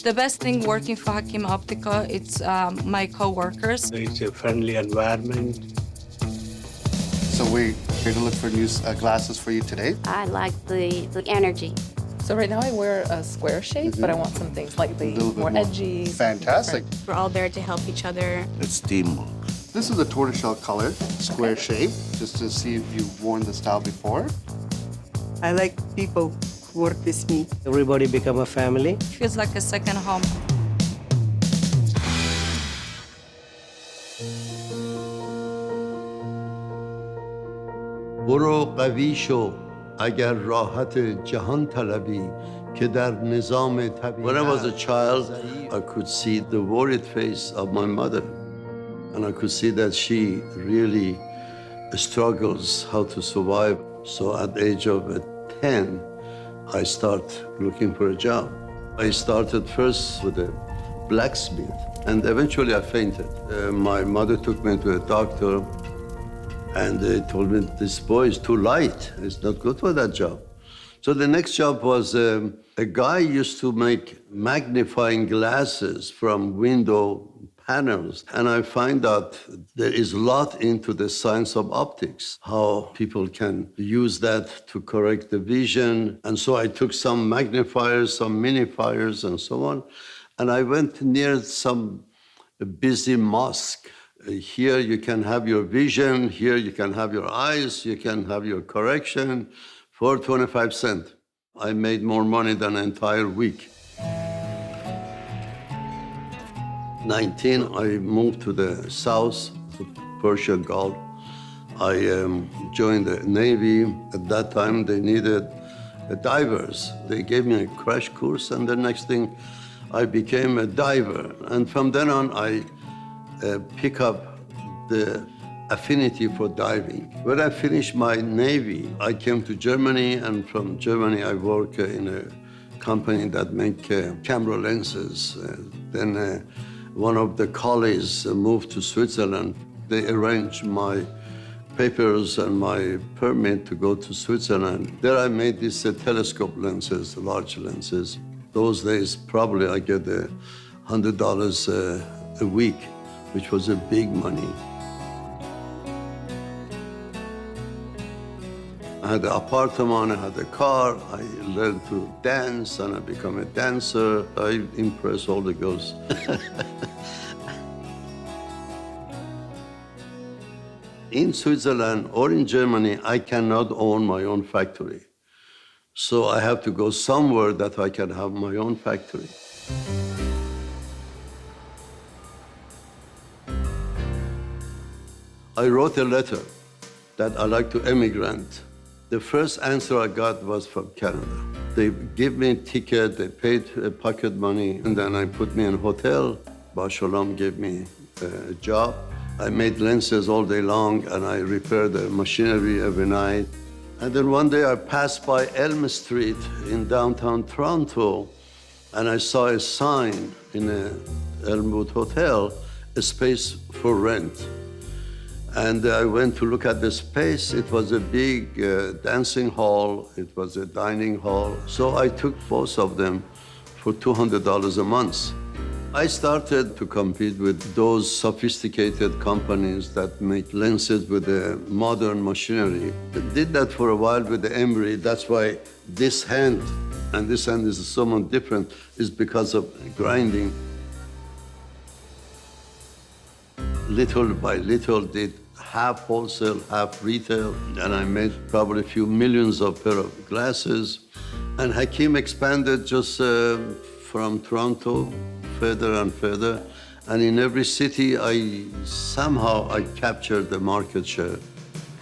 The best thing working for Hakim Optical, it's my co-workers. It's a friendly environment. So we're here to look for new glasses for you today. I like the energy. So right now I wear a square shape, but I want something slightly more edgy. Fantastic. We're all there to help each other. It's teamwork. This is a tortoiseshell color, square shape, just to see if you've worn the style before. I like people who work with me. Everybody become a family. It feels like a second home. برو قوی شو اگر راحت جهان طلبی که در نظام طبیعت. When I was a child, I could see the worried face of my mother. And I could see that she really struggles how to survive. So at the age of 10, I start looking for a job. I started first with a blacksmith, and eventually I fainted. My mother took me to a doctor, and they told me, this boy is too light. It's not good for that job. So the next job was a guy used to make magnifying glasses from window panels. And I find out there is a lot into the science of optics, how people can use that to correct the vision. And so I took some magnifiers, some minifiers, and so on. And I went near some busy mosque. Here you can have your vision, here you can have your eyes, you can have your correction for 25 cents. I made more money than an entire week. 19, I moved to the south, to Persian Gulf. I joined the Navy. At that time, they needed divers. They gave me a crash course, and the next thing, I became a diver. And from then on, I pick up the affinity for diving. When I finished my Navy, I came to Germany, and from Germany, I work in a company that make camera lenses. Then one of the colleagues moved to Switzerland. They arranged my papers and my permit to go to Switzerland. There I made these telescope lenses, large lenses. Those days, probably I get $100 a week, which was a big money. I had an apartment, I had a car, I learned to dance, and I became a dancer. I impress all the girls. In Switzerland or in Germany, I cannot own my own factory. So I have to go somewhere that I can have my own factory. I wrote a letter that I like to emigrate. The first answer I got was from Canada. They give me a ticket, they paid pocket money, and then I put me in a hotel. Bashalam gave me a job. I made lenses all day long, and I repaired the machinery every night. And then one day I passed by Elm Street in downtown Toronto, and I saw a sign in a Elmwood Hotel, a space for rent. And I went to look at the space. It was a big dancing hall. It was a dining hall. So I took both of them for $200 a month. I started to compete with those sophisticated companies that make lenses with the modern machinery. I did that for a while with the Emery. That's why this hand and this hand is somewhat different, is because of grinding. Little by little, did half wholesale, half retail, and I made probably a few millions of pair of glasses. And Hakim expanded just from Toronto further and further. And in every city, somehow I captured the market share.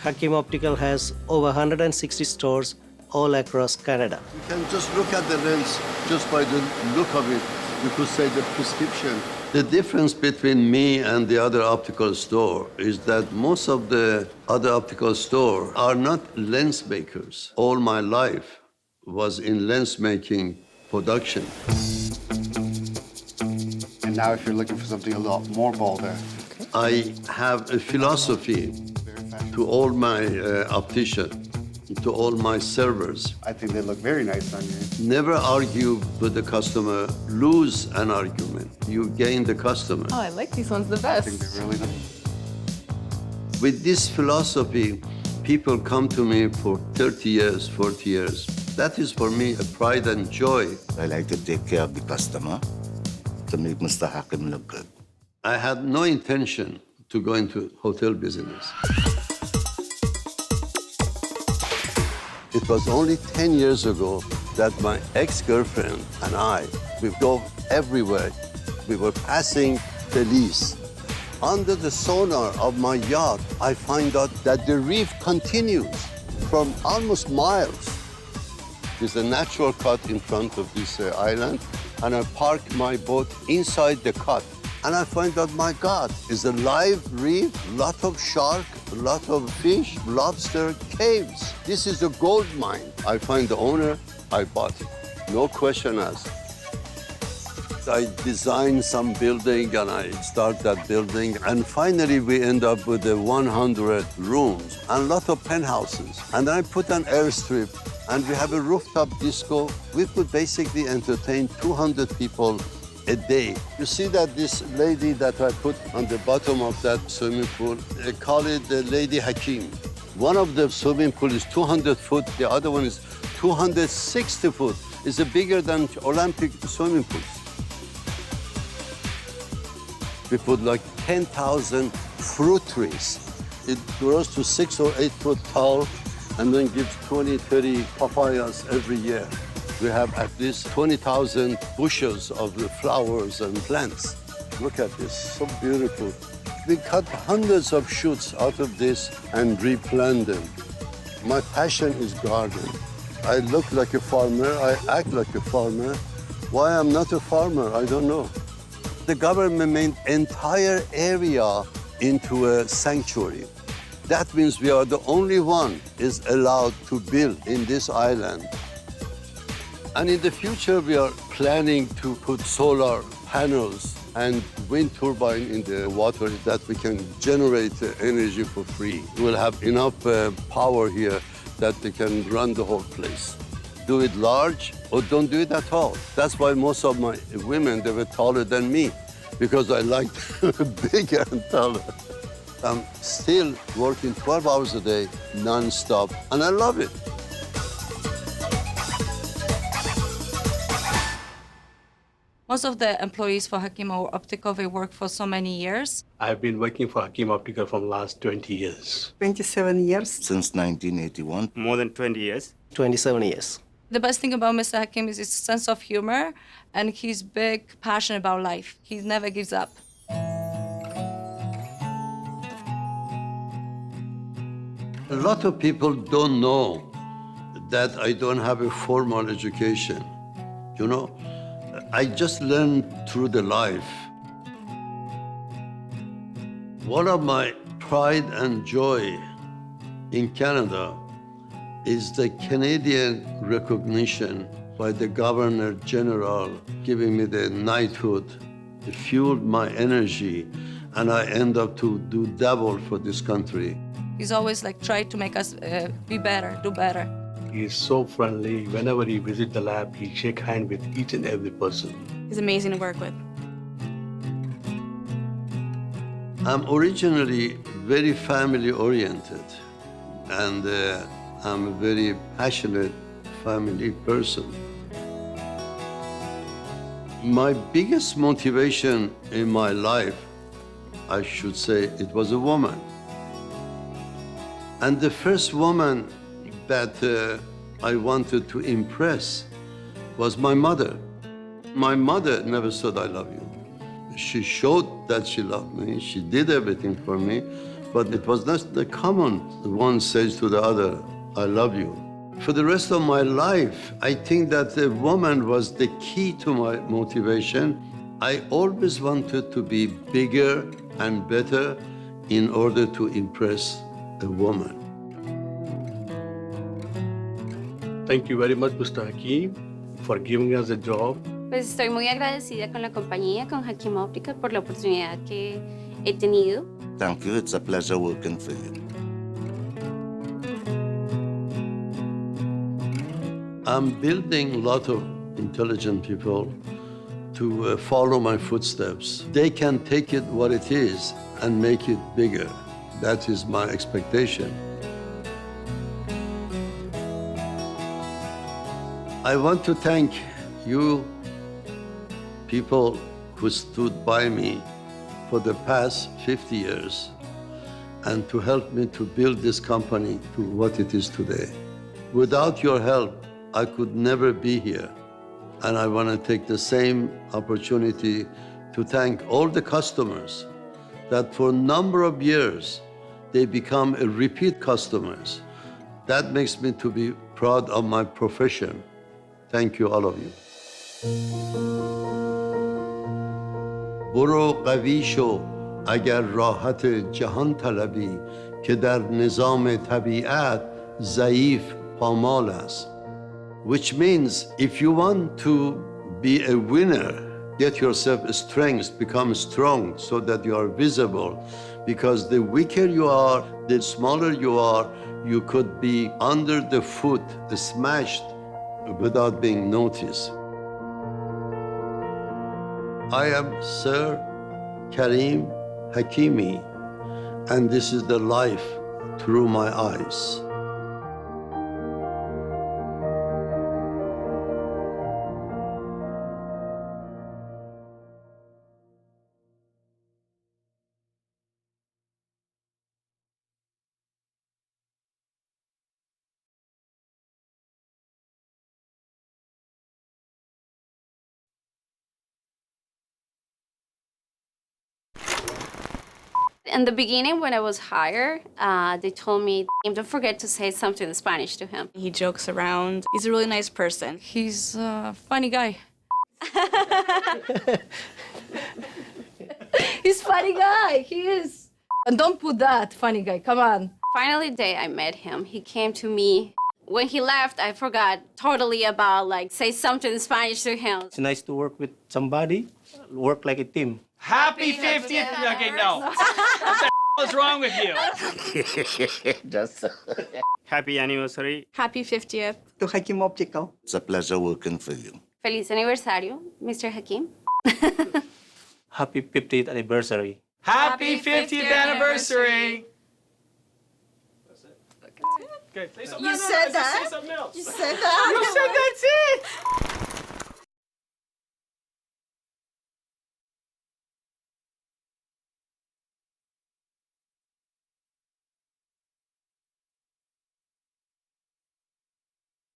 Hakim Optical has over 160 stores all across Canada. You can just look at the lens, just by the look of it, you could say the prescription. The difference between me and the other optical store is that most of the other optical stores are not lens makers. All my life was in lens making production. And now if you're looking for something a lot more bolder. I have a philosophy to all my opticians. to all my servers. I think they look very nice on you. Never argue with the customer, lose an argument. You gain the customer. Oh, I like these ones the I think best. they're really nice. With this philosophy, people come to me for 30 years, 40 years. That is for me a pride and joy. I like to take care of the customer to make Mr. Hakim look good. I had no intention to go into hotel business. It was only 10 years ago that my ex-girlfriend and I, we drove everywhere. We were passing Belize. Under the sonar of my yacht, I find out that the reef continues from almost miles. There's a natural cut in front of this island, and I park my boat inside the cut. And I find out, my God, it's a live reef, lot of shark, lot of fish, lobster, caves. This is a gold mine. I find the owner, I bought it. No question asked. I designed some building and I start that building. And finally, we end up with 100 rooms and a lot of penthouses. And then I put an airstrip and we have a rooftop disco. We could basically entertain 200 people a day. You see that this lady that I put on the bottom of that swimming pool, they call it the Lady Hakim. One of the swimming pool is 200 foot, the other one is 260 foot. It's bigger than Olympic swimming pools. We put like 10,000 fruit trees. It grows to 6 or 8 foot tall and then gives 20, 30 papayas every year. We have at least 20,000 bushels of the flowers and plants. Look at this, so beautiful. We cut hundreds of shoots out of this and replant them. My passion is gardening. I look like a farmer, I act like a farmer. Why I'm not a farmer, I don't know. The government made entire area into a sanctuary. That means we are the only one is allowed to build in this island. And in the future, we are planning to put solar panels and wind turbine in the water that we can generate energy for free. We'll have enough power here that they can run the whole place. Do it large or don't do it at all. That's why most of my women, they were taller than me, because I like bigger and taller. I'm still working 12 hours a day, non-stop, and I love it. Most of the employees for Hakim or Optical, they work for so many years. I've been working for Hakim Optical for the last 20 years. 27 years. Since 1981. More than 20 years. 27 years. The best thing about Mr. Hakim is his sense of humor and his big passion about life. He never gives up. A lot of people don't know that I don't have a formal education. You know, I just learned through the life. One of my pride and joy in Canada is the Canadian recognition by the Governor General giving me the knighthood. It fueled my energy, and I end up to do double for this country. He's always like tried to make us be better, do better. He's so friendly. Whenever he visits the lab, he shakes hands with each and every person. He's amazing to work with. I'm originally very family-oriented, and I'm a very passionate family person. My biggest motivation in my life, I should say, it was a woman. And the first woman that I wanted to impress was my mother. My mother never said, I love you. She showed that she loved me. She did everything for me, but it was not the common one says to the other, I love you. For the rest of my life, I think that the woman was the key to my motivation. I always wanted to be bigger and better in order to impress a woman. Thank you very much, Mr. Hakim, for giving us a job. Pues estoy muy agradecida con la compañía, con Hakim Optical, por la oportunidad que he tenido. Thank you. It's a pleasure working for you. I'm building a lot of intelligent people to follow my footsteps. They can take it what it is and make it bigger. That is my expectation. I want to thank you, people who stood by me for the past 50 years and to help me to build this company to what it is today. Without your help, I could never be here. And I want to take the same opportunity to thank all the customers that for a number of years, they become a repeat customers. That makes me to be proud of my profession. Thank you, all of you. برو قوی شو اگر راحت جهان طلبی که در نظام طبیعت ضعیف پامال است. Which means if you want to be a winner, get yourself strength, become strong so that you are visible. Because the weaker you are, the smaller you are, you could be under the foot, smashed without being noticed. I am Sir Karim Hakimi, and this is the life through my eyes. In the beginning, when I was hired, they told me, don't forget to say something in Spanish to him. He jokes around. He's a really nice person. He's a funny guy. He's funny guy. He is. And don't put that, funny guy. Come on. Finally, the day I met him, he came to me. When he left, I forgot totally about, say something in Spanish to him. It's nice to work with somebody, work like a team. Happy 50th! Okay, no. What the is wrong with you? Just Happy anniversary. Happy 50th. To Hakim Optical. it's a pleasure working for you. Feliz aniversario, Mr. Hakim. Happy 50th anniversary. Happy 50th anniversary. That's it. Okay. Say something You else. said that? Say something else. You said that?